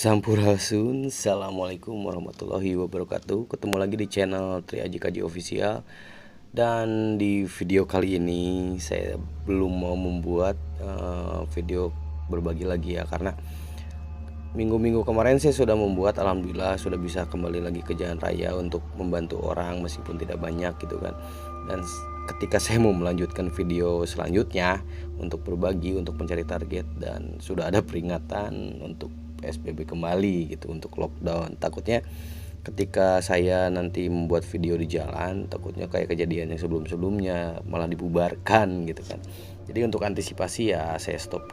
Sampurasun, assalamualaikum warahmatullahi wabarakatuh. Ketemu lagi di channel Tri Aji Kaji Official. Dan di video kali ini saya belum mau membuat video berbagi lagi ya, karena minggu-minggu kemarin saya sudah membuat, alhamdulillah sudah bisa kembali lagi ke jalan raya untuk membantu orang meskipun tidak banyak gitu kan. Dan ketika saya mau melanjutkan video selanjutnya untuk berbagi, untuk mencari target, dan sudah ada peringatan untuk PSBB kembali gitu, untuk lockdown. Takutnya ketika saya nanti membuat video di jalan, takutnya kayak kejadian yang sebelum-sebelumnya malah dibubarkan gitu kan. Jadi untuk antisipasi ya saya stop,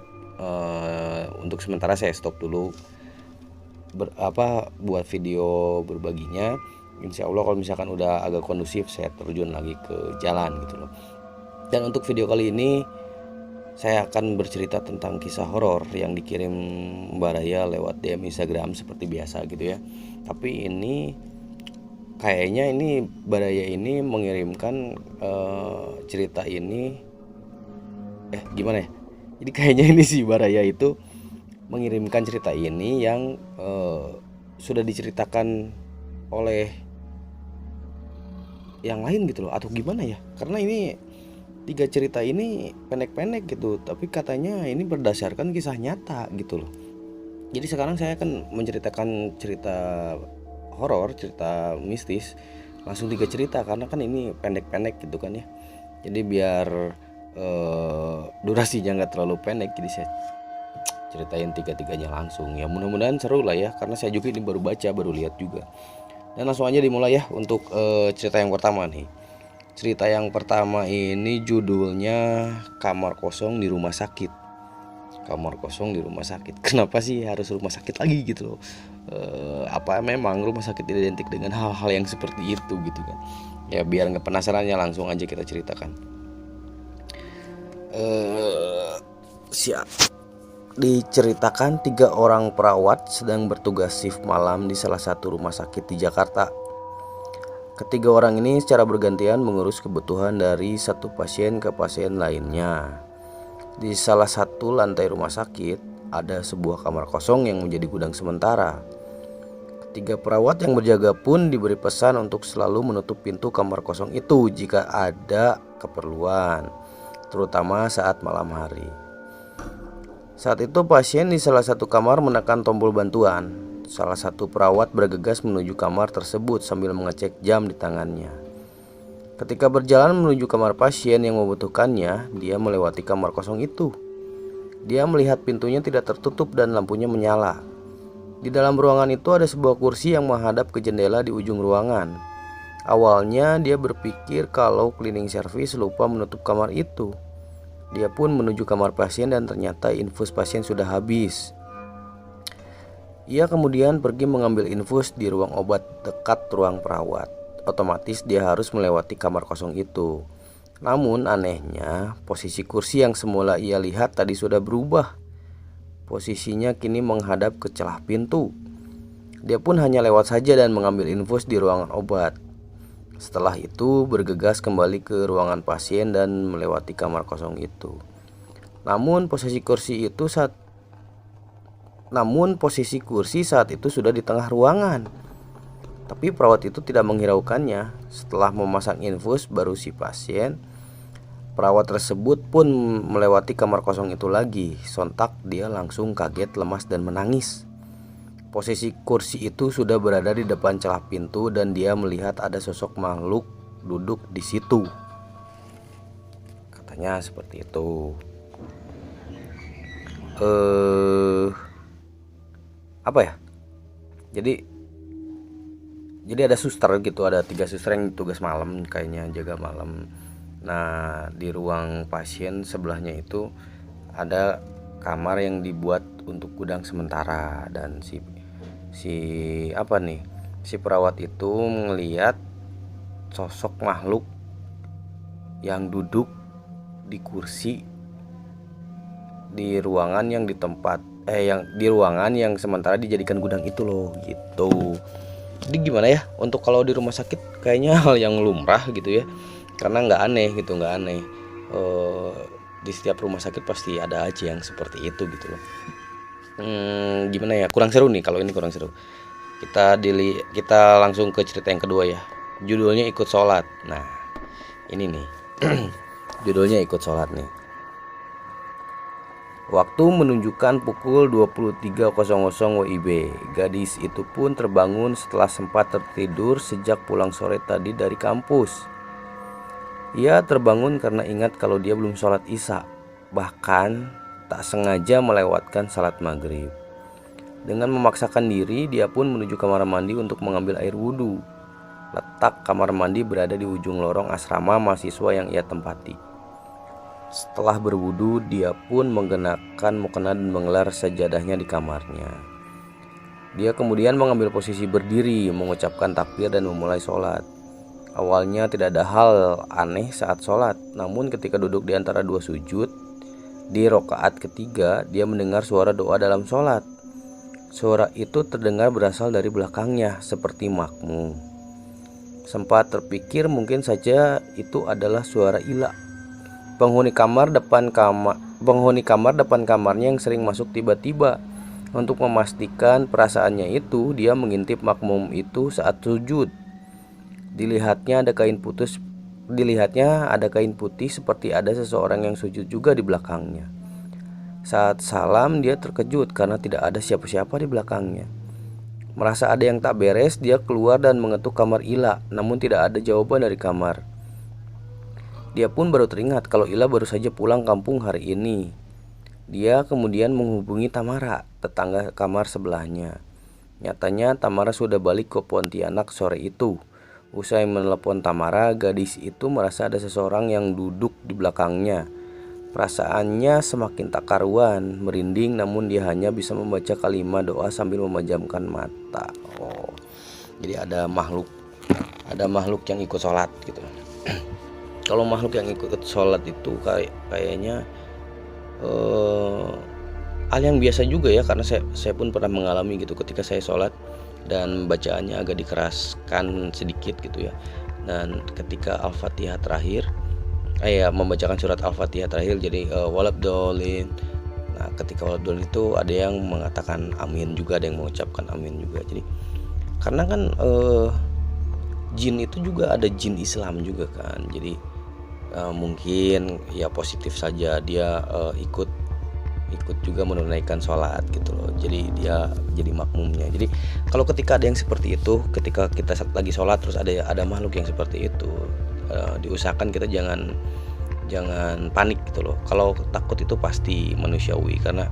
untuk sementara saya stop dulu buat video berbaginya. Insya Allah kalau misalkan udah agak kondusif saya terjun lagi ke jalan gitu loh. Dan untuk video kali ini saya akan bercerita tentang kisah horor yang dikirim Mbak Raya lewat DM Instagram seperti biasa gitu ya. Tapi ini kayaknya ini Mbak Raya ini mengirimkan cerita ini gimana ya. Jadi kayaknya ini si Mbak Raya itu mengirimkan cerita ini yang sudah diceritakan oleh yang lain gitu loh, atau gimana ya. Karena ini 3 cerita ini pendek-pendek gitu, tapi katanya ini berdasarkan kisah nyata gitu loh. Jadi sekarang saya akan menceritakan cerita horor, cerita mistis, langsung 3 cerita karena kan ini pendek-pendek gitu kan ya. Jadi biar durasinya nggak terlalu pendek, jadi saya ceritain 3-tiganya langsung ya. Mudah-mudahan seru lah ya, karena saya juga ini baru baca, baru lihat juga. Dan langsung aja dimulai ya untuk cerita yang pertama nih. Cerita yang pertama ini judulnya Kamar Kosong di Rumah Sakit. Kamar kosong di rumah sakit. Kenapa sih harus rumah sakit lagi gitu loh? Apa memang rumah sakit identik dengan hal-hal yang seperti itu gitu kan? Ya biar nggak penasarannya langsung aja kita ceritakan. Siap. Diceritakan 3 orang perawat sedang bertugas shift malam di salah satu rumah sakit di Jakarta. Ketiga orang ini secara bergantian mengurus kebutuhan dari satu pasien ke pasien lainnya. Di salah satu lantai rumah sakit ada sebuah kamar kosong yang menjadi gudang sementara. Ketiga perawat yang berjaga pun diberi pesan untuk selalu menutup pintu kamar kosong itu jika ada keperluan, terutama saat malam hari. Saat itu pasien di salah satu kamar menekan tombol bantuan. Salah satu perawat bergegas menuju kamar tersebut sambil mengecek jam di tangannya. Ketika berjalan menuju kamar pasien yang membutuhkannya, dia melewati kamar kosong itu. Dia melihat pintunya tidak tertutup dan lampunya menyala. Di dalam ruangan itu ada sebuah kursi yang menghadap ke jendela di ujung ruangan. Awalnya dia berpikir kalau cleaning service lupa menutup kamar itu. Dia pun menuju kamar pasien dan ternyata infus pasien sudah habis. Ia kemudian pergi mengambil infus di ruang obat dekat ruang perawat. Otomatis dia harus melewati kamar kosong itu. Namun anehnya, posisi kursi yang semula ia lihat tadi sudah berubah. Posisinya kini menghadap ke celah pintu. Dia pun hanya lewat saja dan mengambil infus di ruangan obat. Setelah itu bergegas kembali ke ruangan pasien dan melewati kamar kosong itu. Namun posisi kursi saat itu sudah di tengah ruangan. Tapi perawat itu tidak menghiraukannya. Setelah memasang infus baru si pasien, perawat tersebut pun melewati kamar kosong itu lagi. Sontak dia langsung kaget, lemas dan menangis. Posisi kursi itu sudah berada di depan celah pintu dan dia melihat ada sosok makhluk duduk di situ. Katanya seperti itu. Apa ya? Jadi ada suster gitu, ada 3 suster yang tugas malam, kayaknya jaga malam. Nah, di ruang pasien sebelahnya itu ada kamar yang dibuat untuk gudang sementara, dan si perawat itu melihat sosok makhluk yang duduk di kursi di ruangan yang di ruangan yang sementara dijadikan gudang itu loh gitu. Jadi gimana ya, untuk kalau di rumah sakit kayaknya hal yang lumrah gitu ya, karena nggak aneh. Di setiap rumah sakit pasti ada aja yang seperti itu gitu loh. gimana ya, kurang seru nih. Kalau ini kurang seru. Kita langsung ke cerita yang kedua ya. Judulnya ikut sholat. Nah, ini nih. Judulnya ikut sholat nih. Waktu menunjukkan pukul 23.00 WIB. Gadis itu pun terbangun setelah sempat tertidur sejak pulang sore tadi dari kampus. Ia terbangun karena ingat kalau dia belum sholat isya. Bahkan tak sengaja melewatkan salat maghrib. Dengan memaksakan diri, dia pun menuju kamar mandi untuk mengambil air wudhu. Letak kamar mandi berada di ujung lorong asrama mahasiswa yang ia tempati. Setelah berwudu, dia pun mengenakan mukena dan menggelar sajadahnya di kamarnya. Dia kemudian mengambil posisi berdiri, mengucapkan takbir dan memulai sholat. Awalnya tidak ada hal aneh saat sholat, namun ketika duduk di antara dua sujud, di rokaat ketiga, dia mendengar suara doa dalam sholat. Suara itu terdengar berasal dari belakangnya, seperti makmum. Sempat terpikir mungkin saja itu adalah suara Ila, penghuni kamar depan kamarnya yang sering masuk tiba-tiba. Untuk memastikan perasaannya itu, dia mengintip makmum itu saat sujud. Dilihatnya ada kain putih seperti ada seseorang yang sujud juga di belakangnya. Saat salam, dia terkejut karena tidak ada siapa-siapa di belakangnya. Merasa ada yang tak beres, dia keluar dan mengetuk kamar Ila, namun tidak ada jawaban dari kamar. Dia pun baru teringat kalau Ila baru saja pulang kampung hari ini. Dia kemudian menghubungi Tamara, tetangga kamar sebelahnya. Nyatanya Tamara sudah balik ke Pontianak sore itu. Usai menelepon Tamara, gadis itu merasa ada seseorang yang duduk di belakangnya. Perasaannya semakin tak karuan, merinding, namun dia hanya bisa membaca kalimat doa sambil memejamkan mata. Oh, jadi ada makhluk yang ikut sholat gitu. Kalau makhluk yang ikut sholat itu kayaknya hal yang biasa juga ya, karena saya pun pernah mengalami gitu ketika saya sholat dan bacaannya agak dikeraskan sedikit gitu ya. Dan ketika Al-Fatihah terakhir, membacakan surat Al-Fatihah terakhir, jadi walabdolin. Nah, ketika walabdolin itu ada yang mengatakan amin juga, ada yang mengucapkan amin juga. Jadi karena kan jin itu juga ada jin Islam juga kan. Jadi mungkin ya positif saja dia ikut juga menunaikan sholat gitu loh. Jadi dia jadi makmumnya. Jadi kalau ketika ada yang seperti itu, ketika kita lagi sholat terus ada makhluk yang seperti itu, diusahakan kita jangan panik gitu loh. Kalau takut itu pasti manusiawi, karena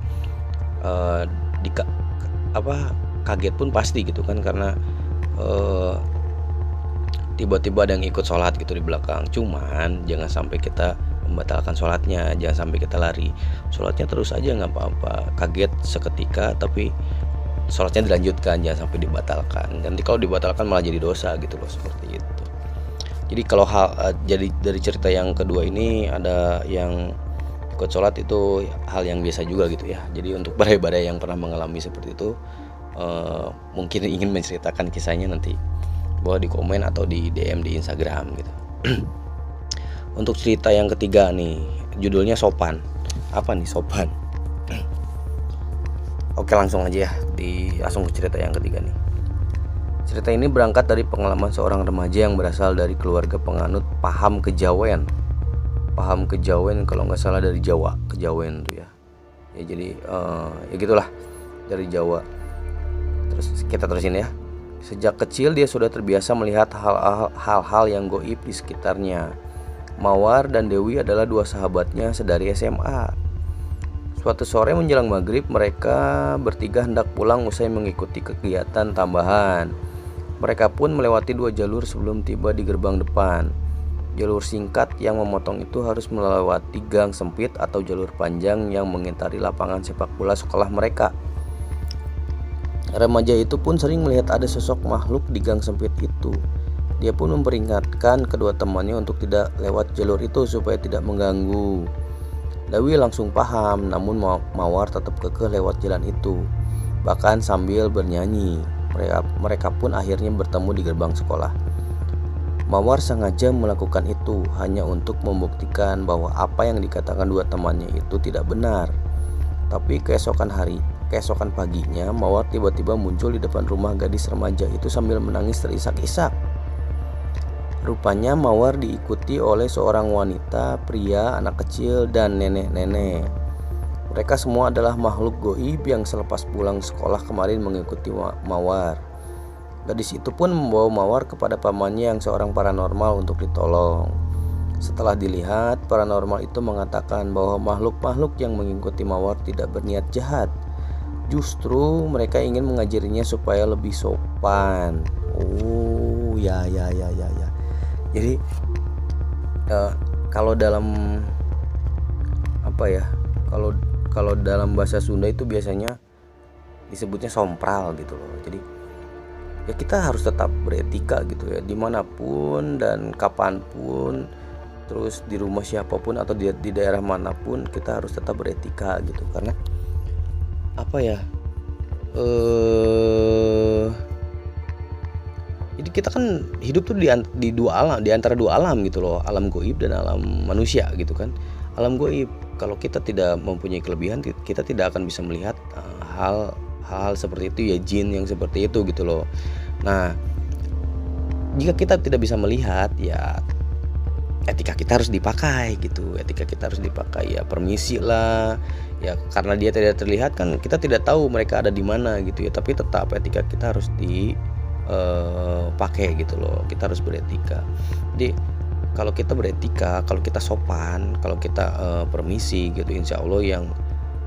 kaget pun pasti gitu kan, karena tiba-tiba ada yang ikut sholat gitu di belakang. Cuman jangan sampai kita membatalkan sholatnya, jangan sampai kita lari. Sholatnya terus aja nggak apa-apa. Kaget seketika tapi sholatnya dilanjutkan, jangan sampai dibatalkan. Nanti kalau dibatalkan malah jadi dosa gitu loh, seperti itu. Jadi kalau jadi dari cerita yang kedua ini, ada yang ikut sholat itu hal yang biasa juga gitu ya. Jadi untuk badai-badai yang pernah mengalami seperti itu, mungkin ingin menceritakan kisahnya, nanti boleh di komen atau di DM di Instagram gitu. Untuk cerita yang ketiga nih, judulnya sopan. Apa nih sopan? Oke, langsung aja ya, langsung ke cerita yang ketiga nih. Cerita ini berangkat dari pengalaman seorang remaja yang berasal dari keluarga penganut paham kejawen. Paham kejawen kalau nggak salah dari Jawa, kejawen tuh ya. Ya jadi ya gitulah, dari Jawa. Terus kita terusin ya. Sejak kecil dia sudah terbiasa melihat hal-hal yang goib di sekitarnya. Mawar dan Dewi adalah dua sahabatnya sedari SMA. Suatu sore menjelang maghrib, mereka bertiga hendak pulang usai mengikuti kegiatan tambahan. Mereka pun melewati dua jalur sebelum tiba di gerbang depan. Jalur singkat yang memotong itu harus melewati gang sempit atau jalur panjang yang mengitari lapangan sepak bola sekolah mereka. Remaja itu pun sering melihat ada sosok makhluk di gang sempit itu. Dia pun memperingatkan kedua temannya untuk tidak lewat jalur itu supaya tidak mengganggu. Dewi langsung paham, namun Mawar tetap kekeh lewat jalan itu, bahkan sambil bernyanyi. Mereka pun akhirnya bertemu di gerbang sekolah. Mawar sengaja melakukan itu hanya untuk membuktikan bahwa apa yang dikatakan dua temannya itu tidak benar. Tapi keesokan hari, Keesokan paginya, Mawar tiba-tiba muncul di depan rumah gadis remaja itu sambil menangis terisak-isak. Rupanya Mawar diikuti oleh seorang wanita, pria, anak kecil, dan nenek-nenek. Mereka semua adalah makhluk goib yang selepas pulang sekolah kemarin mengikuti Mawar. Gadis itu pun membawa Mawar kepada pamannya yang seorang paranormal untuk ditolong. Setelah dilihat, paranormal itu mengatakan bahwa makhluk-makhluk yang mengikuti Mawar tidak berniat jahat. Justru mereka ingin mengajarinya supaya lebih sopan. Oh, ya. Jadi kalau dalam apa ya? Kalau dalam bahasa Sunda itu biasanya disebutnya sompral gitu loh. Jadi ya kita harus tetap beretika gitu ya, dimanapun dan kapanpun, terus di rumah siapapun atau di daerah manapun kita harus tetap beretika gitu. Karena apa ya, jadi kita kan hidup tuh di dua alam, di antara dua alam gitu loh, alam goib dan alam manusia gitu kan. Alam goib, kalau kita tidak mempunyai kelebihan, kita tidak akan bisa melihat hal seperti itu ya, jin yang seperti itu gitu loh. Nah, jika kita tidak bisa melihat, ya etika kita harus dipakai gitu. Etika kita harus dipakai, ya permisi lah. Ya karena dia tidak terlihat kan kita tidak tahu mereka ada di mana gitu ya. Tapi tetap etika kita harus dipakai gitu loh. Kita harus beretika. Jadi kalau kita beretika, kalau kita sopan, kalau kita permisi gitu, insya Allah yang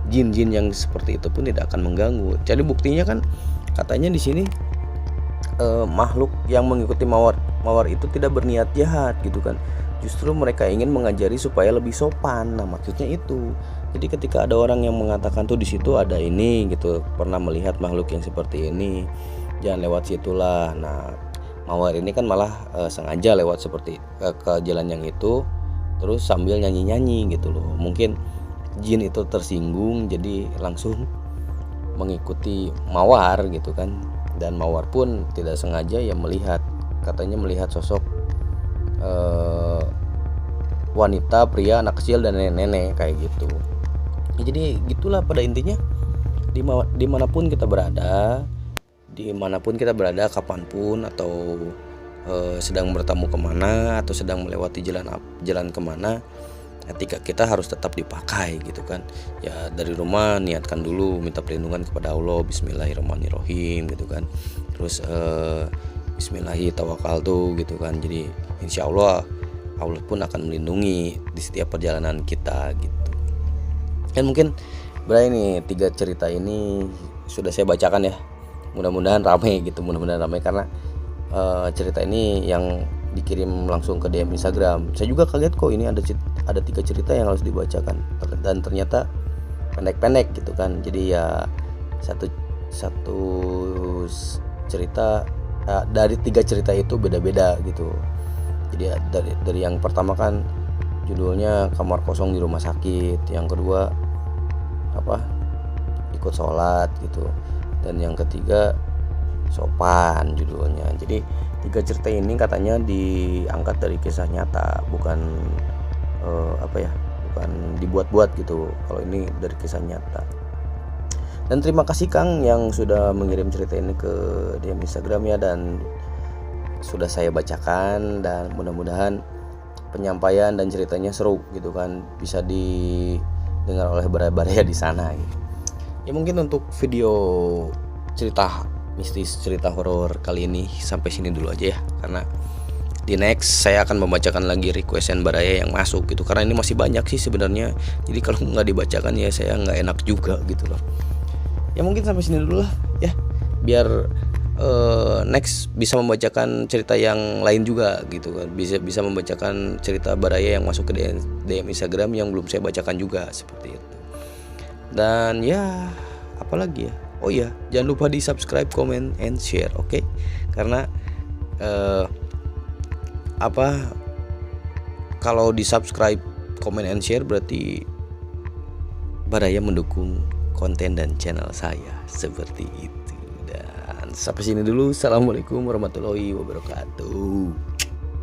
jin-jin yang seperti itu pun tidak akan mengganggu. Jadi buktinya kan katanya di sini makhluk yang mengikuti mawar itu tidak berniat jahat gitu kan. Justru mereka ingin mengajari supaya lebih sopan. Nah, maksudnya itu. Jadi ketika ada orang yang mengatakan tuh di situ ada ini gitu, pernah melihat makhluk yang seperti ini, jangan lewat situlah. Nah, mawar ini kan malah sengaja lewat seperti ke jalan yang itu, terus sambil nyanyi-nyanyi gitu loh. Mungkin jin itu tersinggung jadi langsung mengikuti mawar gitu kan. Dan mawar pun tidak sengaja ya melihat, katanya melihat sosok wanita, pria, anak kecil, dan nenek-nenek kayak gitu. Ya, jadi gitulah pada intinya, dimanapun kita berada, kapanpun, atau sedang bertamu kemana atau sedang melewati jalan kemana, etika kita harus tetap dipakai gitu kan. Ya dari rumah niatkan dulu minta perlindungan kepada Allah, Bismillahirrahmanirrahim gitu kan. Terus Bismillahirrahmanirrahim gitu kan. Jadi insya Allah pun akan melindungi di setiap perjalanan kita gitu. Dan mungkin ini 3 cerita ini sudah saya bacakan ya. Mudah-mudahan ramai karena cerita ini yang dikirim langsung ke DM Instagram. Saya juga kaget kok ini ada 3 cerita yang harus dibacakan, dan ternyata pendek-pendek gitu kan. Jadi ya satu cerita dari 3 cerita itu beda-beda gitu. Jadi dari yang pertama kan judulnya kamar kosong di rumah sakit, yang kedua ikut sholat gitu, dan yang ketiga sopan judulnya. Jadi 3 cerita ini katanya diangkat dari kisah nyata, bukan bukan dibuat-buat gitu. Kalau ini dari kisah nyata. Dan terima kasih Kang yang sudah mengirim cerita ini ke DM Instagram ya, dan sudah saya bacakan, dan mudah-mudahan penyampaian dan ceritanya seru gitu kan, bisa didengar oleh baraya-baraya di sana gitu. Ya mungkin untuk video cerita mistis, cerita horor kali ini sampai sini dulu aja ya, karena di next saya akan membacakan lagi requestan baraya yang masuk gitu, karena ini masih banyak sih sebenarnya. Jadi kalau nggak dibacakan ya saya nggak enak juga gitu loh. Ya mungkin sampai sini dulu lah ya, biar next bisa membacakan cerita yang lain juga gitu kan, bisa membacakan cerita baraya yang masuk ke DM Instagram yang belum saya bacakan juga seperti itu. Dan ya apalagi ya, oh ya jangan lupa di subscribe, comment, and share, oke? Karena kalau di subscribe, comment, and share berarti baraya mendukung konten dan channel saya seperti itu. Dan sampai sini dulu. Assalamualaikum warahmatullahi wabarakatuh.